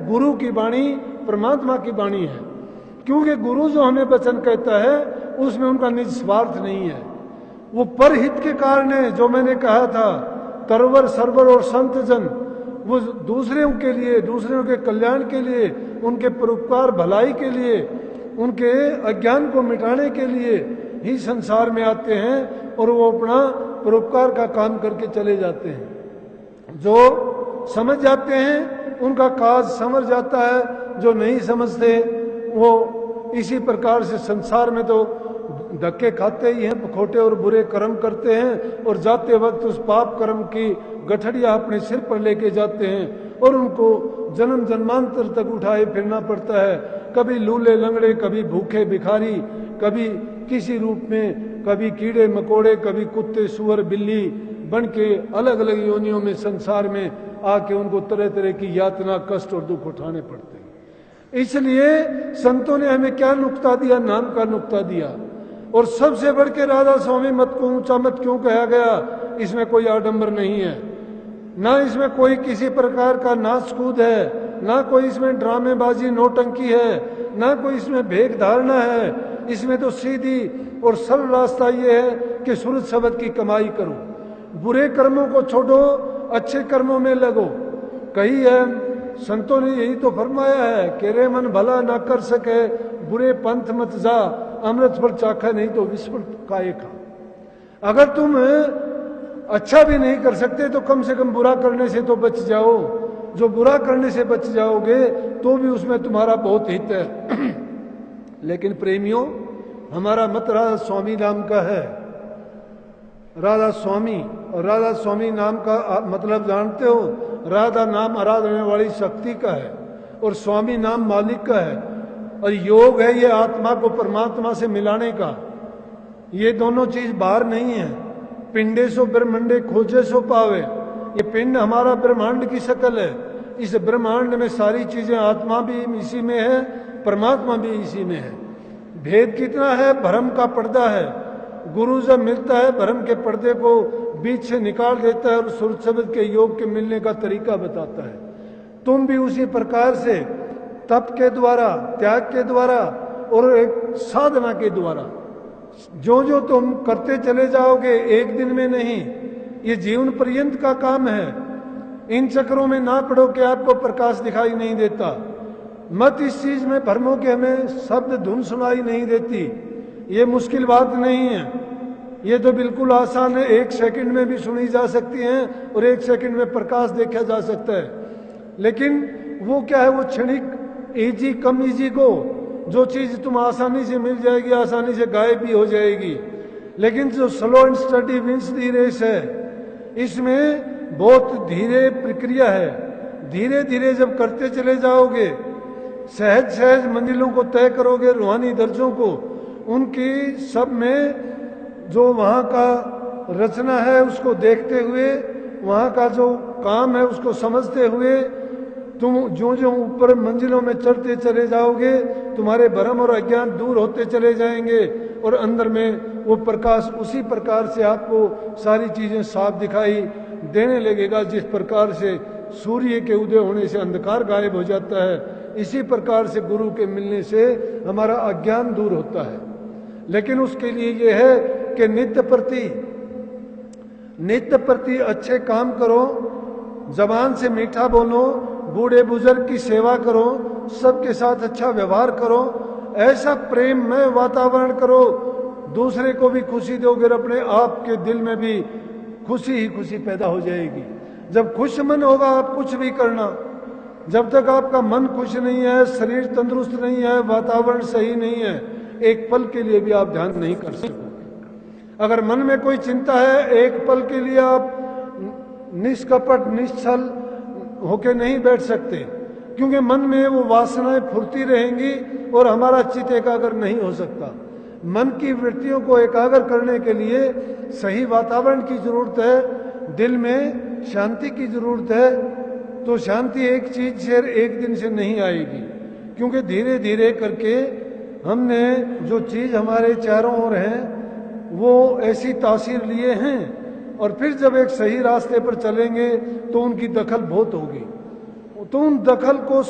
गुरु की वाणी परमात्मा की वाणी है। क्योंकि गुरु जो हमें वचन कहता है उसमें उनका निज स्वार्थ नहीं है, वो परहित के कारण है। जो मैंने कहा था, तरवर सरवर और संत जन, वो दूसरों के लिए, दूसरों के कल्याण के लिए, उनके परोपकार भलाई के लिए, उनके अज्ञान को मिटाने के लिए ही संसार में आते हैं और वो अपना परोपकार का काम करके चले जाते हैं। जो समझ जाते हैं उनका काज समझ जाता है, जो नहीं समझते वो इसी प्रकार से संसार में तो धक्के खाते ही हैं, खोटे और बुरे कर्म करते हैं और जाते वक्त उस पाप कर्म की गठड़ियां अपने सिर पर लेके जाते हैं और उनको जन्म जन्मांतर तक उठाए फिरना पड़ता है। कभी लूले लंगड़े, कभी भूखे भिखारी, कभी किसी रूप में, कभी कीड़े मकोड़े, कभी कुत्ते सुअर बिल्ली बन के अलग अलग योनियों में संसार में आके उनको तरह तरह की यातना, कष्ट और दुख उठाने पड़ते हैं। इसलिए संतों ने हमें क्या नुक्ता दिया? नाम का नुक्ता दिया। और सबसे बढ़ के राधा स्वामी मत को ऊंचा मत क्यों कहा गया? इसमें कोई आडंबर नहीं है, ना इसमें कोई किसी प्रकार का नाच कूद है, ना कोई इसमें ड्रामेबाजी नौटंकी है, ना कोई इसमें भेद धारणा है। इसमें तो सीधी और सरल रास्ता ये है कि सूरज शब्द की कमाई करो, बुरे कर्मों को छोड़ो, अच्छे कर्मों में लगो। कही है संतों ने यही तो फरमाया है कि रे मन भला ना कर सके, बुरे पंथ मत जा, अमृत फल चाखा नहीं तो विश्व काय खा। अगर तुम अच्छा भी नहीं कर सकते तो कम से कम बुरा करने से तो बच जाओ। जो बुरा करने से बच जाओगे तो भी उसमें तुम्हारा बहुत हित है। लेकिन प्रेमियों, हमारा मत राधा स्वामी नाम का है। राधा स्वामी, और राधा स्वामी नाम का मतलब जानते हो? राधा नाम आराधने वाली शक्ति का है और स्वामी नाम मालिक का है। और योग है ये आत्मा को परमात्मा से मिलाने का। ये दोनों चीज बाहर नहीं है। पिंडे सो ब्रह्मंडे खोजे सो पावे। ये पिंड हमारा ब्रह्मांड की शक्ल है। इस ब्रह्मांड में सारी चीजें, आत्मा भी इसी में है, परमात्मा भी इसी में है। भेद कितना है? भ्रम का पर्दा है। गुरु जब मिलता है भ्रम के पर्दे को बीच से निकाल देता है और सूरज शब्द के योग के मिलने का तरीका बताता है। तुम भी उसी प्रकार से तप के द्वारा, त्याग के द्वारा और एक साधना के द्वारा जो जो तुम करते चले जाओगे, एक दिन में नहीं, ये जीवन पर्यंत का काम है। इन चक्रों में ना पड़ो कि आपको प्रकाश दिखाई नहीं देता। मत इस चीज में भ्रमो कि हमें शब्द धुन सुनाई नहीं देती। ये मुश्किल बात नहीं है, ये तो बिल्कुल आसान है। 1 सेकंड में भी सुनी जा सकती हैं और 1 सेकंड में प्रकाश देखा जा सकता है। लेकिन वो क्या है? वो क्षणिक, इजी कम इजी को, जो चीज तुम आसानी से मिल जाएगी, आसानी से गायब भी हो जाएगी। लेकिन जो slow and steady wins the race है, इसमें बहुत धीरे प्रक्रिया है। धीरे धीरे जब करते चले जाओगे, सहज सहज मंजिलों को तय करोगे, रूहानी दर्जों को, उनकी सब में जो वहाँ का रचना है उसको देखते हुए, वहाँ का जो काम है उसको समझते हुए, तुम जो जो ऊपर मंजिलों में चढ़ते चले जाओगे, तुम्हारे भ्रम और अज्ञान दूर होते चले जाएंगे और अंदर में वो प्रकाश उसी प्रकार से आपको सारी चीजें साफ दिखाई देने लगेगा। जिस प्रकार से सूर्य के उदय होने से अंधकार गायब हो जाता है, इसी प्रकार से गुरु के मिलने से हमारा अज्ञान दूर होता है। लेकिन उसके लिए ये है कि नित्य प्रति अच्छे काम करो, जबान से मीठा बोलो, बूढ़े बुजुर्ग की सेवा करो, सबके साथ अच्छा व्यवहार करो, ऐसा प्रेममय वातावरण करो, दूसरे को भी खुशी दोगे और अपने आप के दिल में भी खुशी ही खुशी पैदा हो जाएगी। जब खुश मन होगा आप कुछ भी करना। जब तक आपका मन खुश नहीं है, शरीर तंदुरुस्त नहीं है, वातावरण सही नहीं है, एक पल के लिए भी आप ध्यान नहीं कर सकोगे। अगर मन में कोई चिंता है, एक पल के लिए आप निष्कपट निश्चल होके नहीं बैठ सकते, क्योंकि मन में वो वासनाएं फुरती रहेंगी और हमारा चित्त एकाग्र नहीं हो सकता। मन की वृत्तियों को एकाग्र करने के लिए सही वातावरण की जरूरत है, दिल में शांति की जरूरत है। तो शांति एक चीज से एक दिन से नहीं आएगी, क्योंकि धीरे धीरे करके हमने जो चीज हमारे चारों ओर है वो ऐसी तासीर लिए हैं, और फिर जब एक सही रास्ते पर चलेंगे तो उनकी दखल बहुत होगी। तो उन दखल को